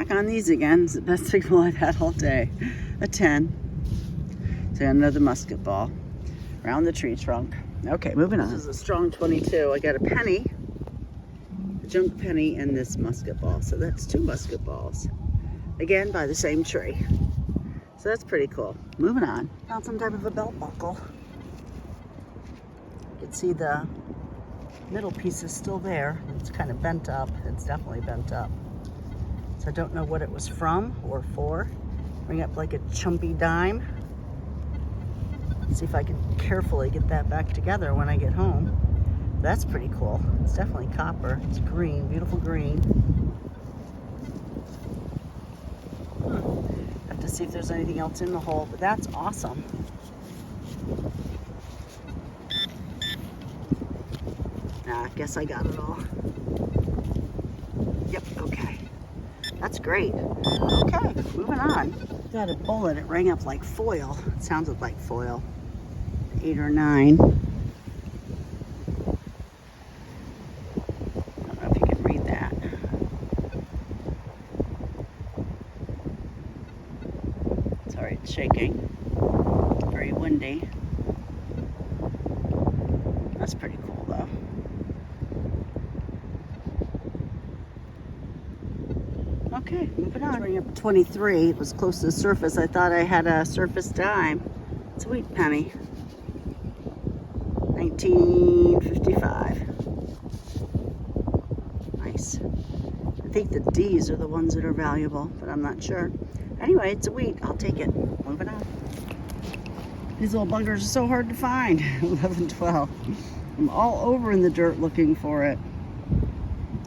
back on these again. It's the best signal I've had all day. A 10. So another musket ball around the tree trunk. Okay, moving on. This is a strong 22. I got a penny, a junk penny, and this musket ball. So that's 2 musket balls. Again, by the same tree. So that's pretty cool. Moving on. Found some type of a belt buckle. You can see the middle piece is still there. It's kind of bent up. It's definitely bent up. So I don't know what it was from or for. Bring up like a chumpy dime. See if I can carefully get that back together when I get home. That's pretty cool. It's definitely copper. It's green, beautiful green. Have to see if there's anything else in the hole, but that's awesome. I guess I got it all. Yep, okay. That's great. Okay, moving on. Got a bullet. It rang up like foil. It sounded like foil. 8 or 9. I don't know if you can read that. Sorry, it's shaking. Very windy. That's pretty cool though. Okay, moving on. Bring up 23. It was close to the surface. I thought I had a surface dime. Sweet penny. 1955. Nice. I think the D's are the ones that are valuable, but I'm not sure. Anyway, it's a wheat. I'll take it. Moving on. These little buggers are so hard to find. 11, 12. I'm all over in the dirt looking for it.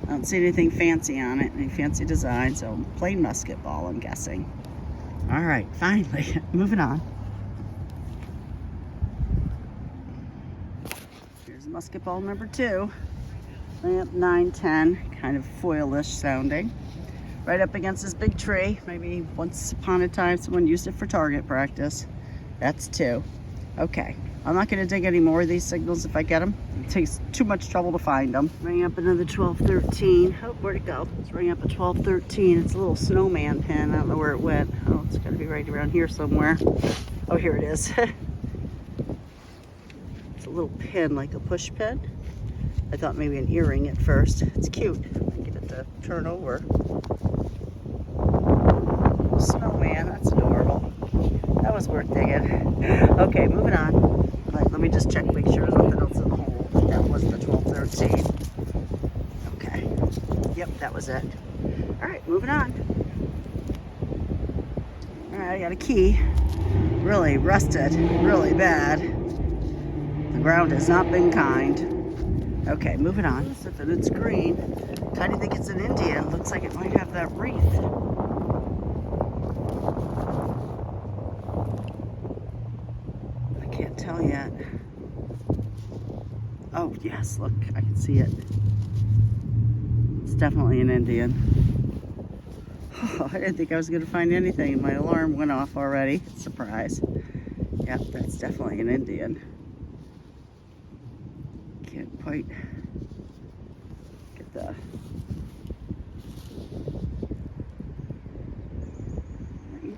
I don't see anything fancy on it, any fancy design, so plain musket ball, I'm guessing. All right, finally, moving on. Here's musket ball number 2. Lamp 9, 10, kind of foilish sounding. Right up against this big tree. Maybe once upon a time someone used it for target practice. That's 2. Okay. I'm not going to dig any more of these signals if I get them. It takes too much trouble to find them. Ring up another 12, 13. Oh, where'd it go? Let's ring up a 12, 13. It's a little snowman pin. I don't know where it went. Oh, it's got to be right around here somewhere. Oh, here it is. It's a little pin, like a push pin. I thought maybe an earring at first. It's cute. I get it to turn over. Snowman, that's adorable. That was worth digging. Okay, moving on. All right, let me just check, make sure there's nothing else in the hole. That was the 12, 13. Okay. Yep, that was it. All right, moving on. All right, I got a key. Really rusted, really bad. The ground has not been kind. Okay, moving on. If it's green, kind of think it's an Indian. Looks like it might have that wreath. Can't tell yet. Oh yes, look, I can see it. It's definitely an Indian. Oh, I didn't think I was going to find anything. My alarm went off already. Surprise. Yep, that's definitely an Indian. Can't quite get the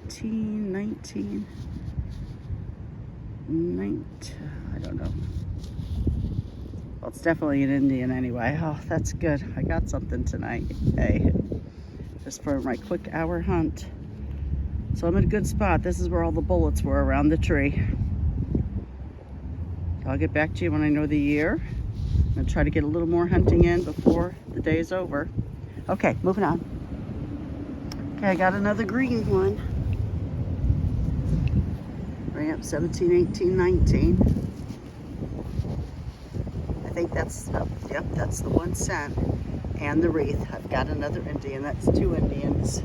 18, 19. I don't know. Well, it's definitely an Indian anyway. Oh, that's good. I got something tonight. Hey, just for my quick hour hunt. So I'm in a good spot. This is where all the bullets were, around the tree. I'll get back to you when I know the year. I'm gonna try to get a little more hunting in before the day is over. Okay, moving on. Okay, I got another green one. Bring up 17, 18, 19. I think that's, yep, that's the 1 cent. And the wreath. I've got another Indian. That's 2 Indians.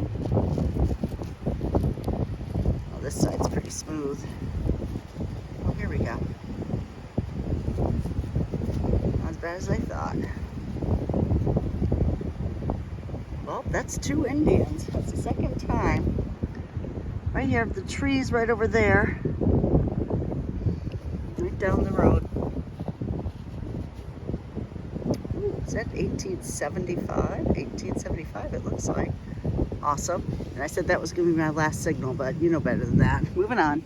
Oh, this side's pretty smooth. Oh, here we go. Not as bad as I thought. Well, that's 2 Indians. That's the second time. Right here, the trees right over there. Right down the road. Ooh, is that 1875? 1875 it looks like. Awesome. And I said that was going to be my last signal, but you know better than that. Moving on.